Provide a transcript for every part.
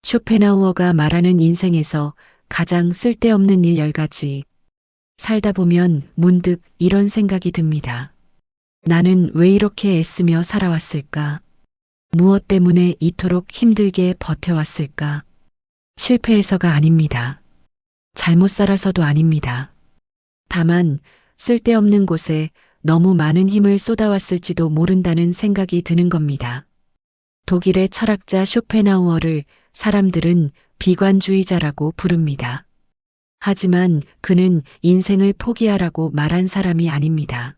쇼펜하우어가 말하는 인생에서 가장 쓸데없는 일 10가지. 살다 보면 문득 이런 생각이 듭니다. 나는 왜 이렇게 애쓰며 살아왔을까? 무엇 때문에 이토록 힘들게 버텨왔을까? 실패해서가 아닙니다. 잘못 살아서도 아닙니다. 다만 쓸데없는 곳에 너무 많은 힘을 쏟아왔을지도 모른다는 생각이 드는 겁니다. 독일의 철학자 쇼펜하우어를 사람들은 비관주의자라고 부릅니다. 하지만 그는 인생을 포기하라고 말한 사람이 아닙니다.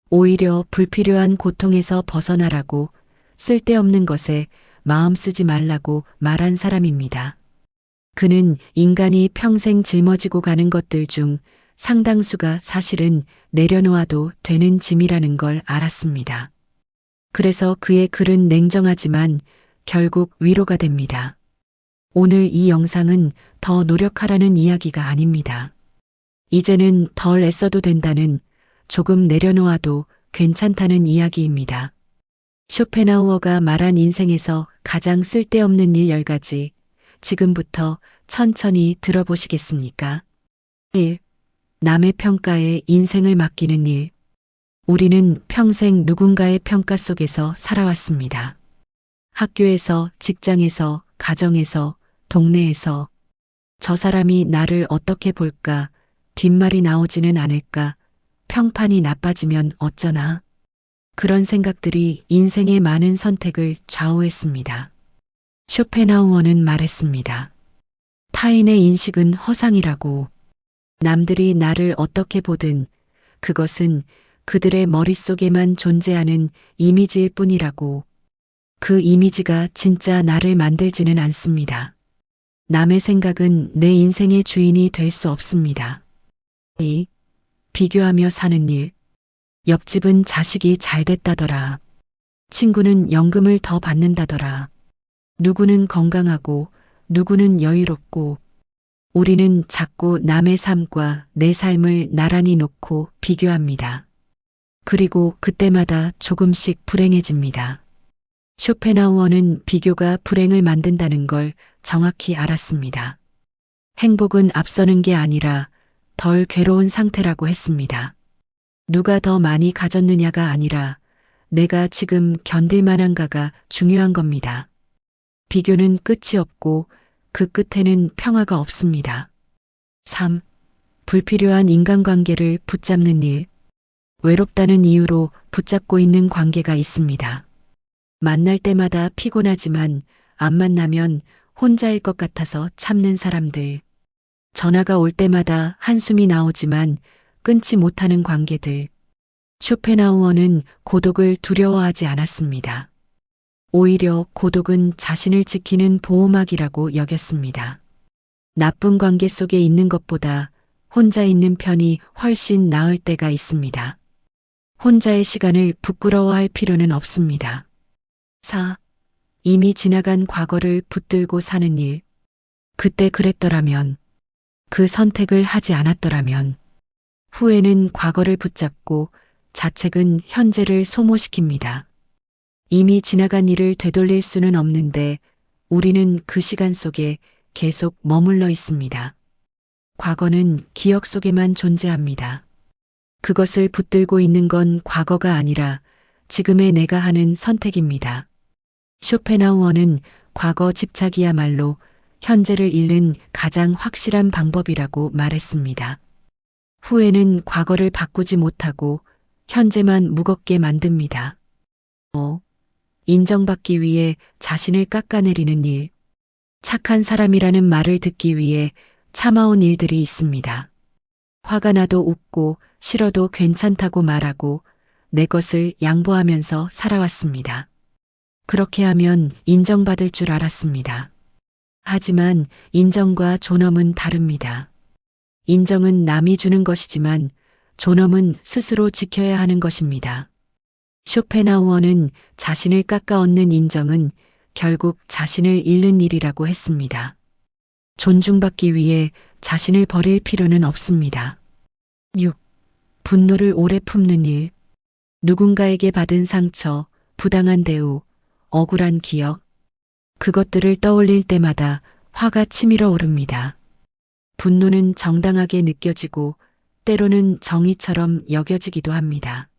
오히려 불필요한 고통에서 벗어나라고, 쓸데없는 것에 마음 쓰지 말라고 말한 사람입니다. 그는 인간이 평생 짊어지고 가는 것들 중 상당수가 사실은 내려놓아도 되는 짐이라는 걸 알았습니다. 그래서 그의 글은 냉정하지만 결국 위로가 됩니다. 오늘 이 영상은 더 노력하라는 이야기가 아닙니다. 이제는 덜 애써도 된다는, 조금 내려놓아도 괜찮다는 이야기입니다. 쇼펜하우어가 말한 인생에서 가장 쓸데없는 일 10가지. 지금부터 천천히 들어보시겠습니까? 1. 남의 평가에 인생을 맡기는 일. 우리는 평생 누군가의 평가 속에서 살아왔습니다. 학교에서, 직장에서, 가정에서, 동네에서. 저 사람이 나를 어떻게 볼까? 뒷말이 나오지는 않을까? 평판이 나빠지면 어쩌나? 그런 생각들이 인생의 많은 선택을 좌우했습니다. 쇼펜하우어는 말했습니다. 타인의 인식은 허상이라고. 남들이 나를 어떻게 보든 그것은 그들의 머릿속에만 존재하는 이미지일 뿐이라고. 그 이미지가 진짜 나를 만들지는 않습니다. 남의 생각은 내 인생의 주인이 될 수 없습니다. 2. 비교하며 사는 일. 옆집은 자식이 잘 됐다더라. 친구는 연금을 더 받는다더라. 누구는 건강하고 누구는 여유롭고. 우리는 자꾸 남의 삶과 내 삶을 나란히 놓고 비교합니다. 그리고 그때마다 조금씩 불행해집니다. 쇼펜하우어는 비교가 불행을 만든다는 걸 정확히 알았습니다. 행복은 앞서는 게 아니라 덜 괴로운 상태라고 했습니다. 누가 더 많이 가졌느냐가 아니라 내가 지금 견딜 만한가가 중요한 겁니다. 비교는 끝이 없고 그 끝에는 평화가 없습니다. 3. 불필요한 인간관계를 붙잡는 일. 외롭다는 이유로 붙잡고 있는 관계가 있습니다. 만날 때마다 피곤하지만 안 만나면 혼자일 것 같아서 참는 사람들. 전화가 올 때마다 한숨이 나오지만 끊지 못하는 관계들. 쇼펜하우어는 고독을 두려워하지 않았습니다. 오히려 고독은 자신을 지키는 보호막이라고 여겼습니다. 나쁜 관계 속에 있는 것보다 혼자 있는 편이 훨씬 나을 때가 있습니다. 혼자의 시간을 부끄러워할 필요는 없습니다. 4. 이미 지나간 과거를 붙들고 사는 일. 그때 그랬더라면, 그 선택을 하지 않았더라면. 후회는 과거를 붙잡고 자책은 현재를 소모시킵니다. 이미 지나간 일을 되돌릴 수는 없는데 우리는 그 시간 속에 계속 머물러 있습니다. 과거는 기억 속에만 존재합니다. 그것을 붙들고 있는 건 과거가 아니라 지금의 내가 하는 선택입니다. 쇼펜하우어는 과거 집착이야말로 현재를 잃는 가장 확실한 방법이라고 말했습니다. 후회는 과거를 바꾸지 못하고 현재만 무겁게 만듭니다. 5. 인정받기 위해 자신을 깎아내리는 일. 착한 사람이라는 말을 듣기 위해 참아온 일들이 있습니다. 화가 나도 웃고 싫어도 괜찮다고 말하고 내 것을 양보하면서 살아왔습니다. 그렇게 하면 인정받을 줄 알았습니다. 하지만 인정과 존엄은 다릅니다. 인정은 남이 주는 것이지만 존엄은 스스로 지켜야 하는 것입니다. 쇼펜하우어는 자신을 깎아엎는 인정은 결국 자신을 잃는 일이라고 했습니다. 존중받기 위해 자신을 버릴 필요는 없습니다. 6. 분노를 오래 품는 일. 누군가에게 받은 상처, 부당한 대우, 억울한 기억. 그것들을 떠올릴 때마다 화가 치밀어 오릅니다. 분노는 정당하게 느껴지고 때로는 정의처럼 여겨지기도 합니다.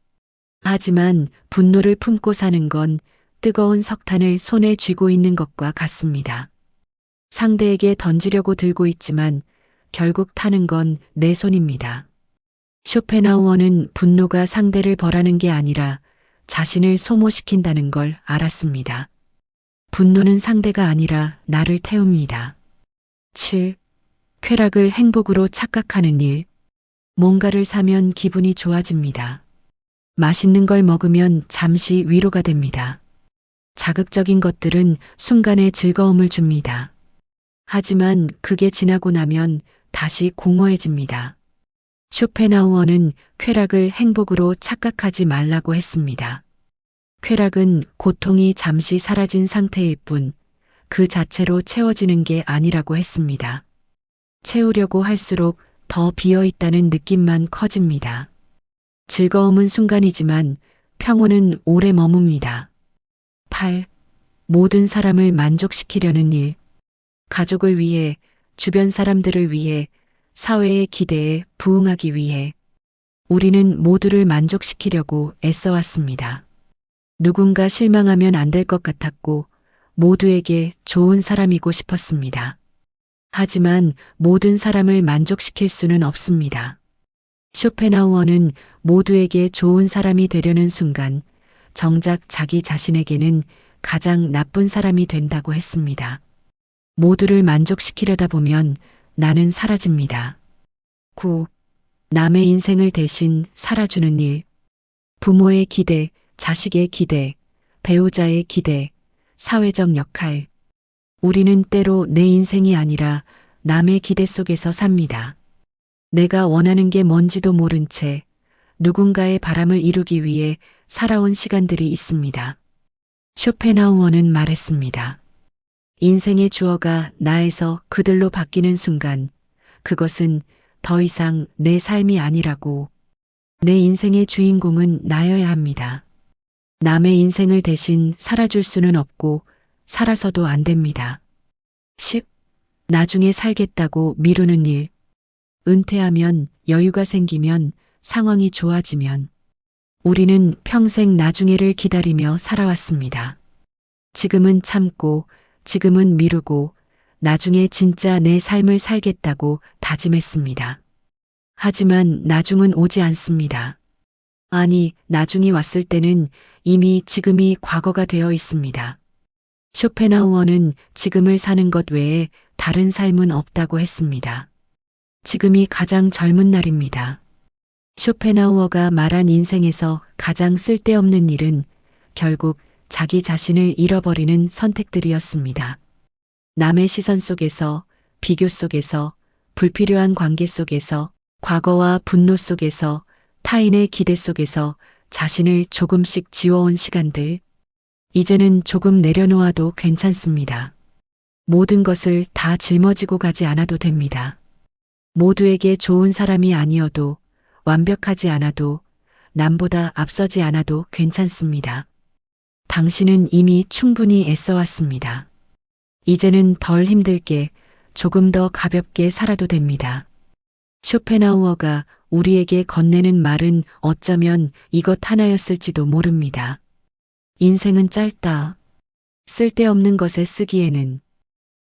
하지만 분노를 품고 사는 건 뜨거운 석탄을 손에 쥐고 있는 것과 같습니다. 상대에게 던지려고 들고 있지만 결국 타는 건 내 손입니다. 쇼펜하우어는 분노가 상대를 벌하는 게 아니라 자신을 소모시킨다는 걸 알았습니다. 분노는 상대가 아니라 나를 태웁니다. 7. 쾌락을 행복으로 착각하는 일. 뭔가를 사면 기분이 좋아집니다. 맛있는 걸 먹으면 잠시 위로가 됩니다. 자극적인 것들은 순간의 즐거움을 줍니다. 하지만 그게 지나고 나면 다시 공허해집니다. 쇼펜하우어는 쾌락을 행복으로 착각하지 말라고 했습니다. 쾌락은 고통이 잠시 사라진 상태일 뿐 그 자체로 채워지는 게 아니라고 했습니다. 채우려고 할수록 더 비어 있다는 느낌만 커집니다. 즐거움은 순간이지만 평온은 오래 머뭅니다. 8. 모든 사람을 만족시키려는 일. 가족을 위해, 주변 사람들을 위해, 사회의 기대에 부응하기 위해 우리는 모두를 만족시키려고 애써왔습니다. 누군가 실망하면 안 될 것 같았고 모두에게 좋은 사람이고 싶었습니다. 하지만 모든 사람을 만족시킬 수는 없습니다. 쇼펜하우어는 모두에게 좋은 사람이 되려는 순간 정작 자기 자신에게는 가장 나쁜 사람이 된다고 했습니다. 모두를 만족시키려다 보면 나는 사라집니다. 9. 남의 인생을 대신 살아주는 일. 부모의 기대, 자식의 기대, 배우자의 기대, 사회적 역할. 우리는 때로 내 인생이 아니라 남의 기대 속에서 삽니다. 내가 원하는 게 뭔지도 모른 채 누군가의 바람을 이루기 위해 살아온 시간들이 있습니다. 쇼펜하우어는 말했습니다. 인생의 주어가 나에서 그들로 바뀌는 순간 그것은 더 이상 내 삶이 아니라고. 내 인생의 주인공은 나여야 합니다. 남의 인생을 대신 살아줄 수는 없고 살아서도 안 됩니다. 10. 나중에 살겠다고 미루는 일. 은퇴하면, 여유가 생기면, 상황이 좋아지면 우리는 평생 나중에를 기다리며 살아왔습니다. 지금은 참고, 지금은 미루고, 나중에 진짜 내 삶을 살겠다고 다짐했습니다. 하지만 나중은 오지 않습니다. 아니, 나중이 왔을 때는 이미 지금이 과거가 되어 있습니다. 쇼펜하우어는 지금을 사는 것 외에 다른 삶은 없다고 했습니다. 지금이 가장 젊은 날입니다. 쇼펜하우어가 말한 인생에서 가장 쓸데없는 일은 결국 자기 자신을 잃어버리는 선택들이었습니다. 남의 시선 속에서, 비교 속에서, 불필요한 관계 속에서, 과거와 분노 속에서, 타인의 기대 속에서 자신을 조금씩 지워온 시간들. 이제는 조금 내려놓아도 괜찮습니다. 모든 것을 다 짊어지고 가지 않아도 됩니다. 모두에게 좋은 사람이 아니어도, 완벽하지 않아도, 남보다 앞서지 않아도 괜찮습니다. 당신은 이미 충분히 애써왔습니다. 이제는 덜 힘들게, 조금 더 가볍게 살아도 됩니다. 쇼펜하우어가 우리에게 건네는 말은 어쩌면 이것 하나였을지도 모릅니다. 인생은 짧다. 쓸데없는 것에 쓰기에는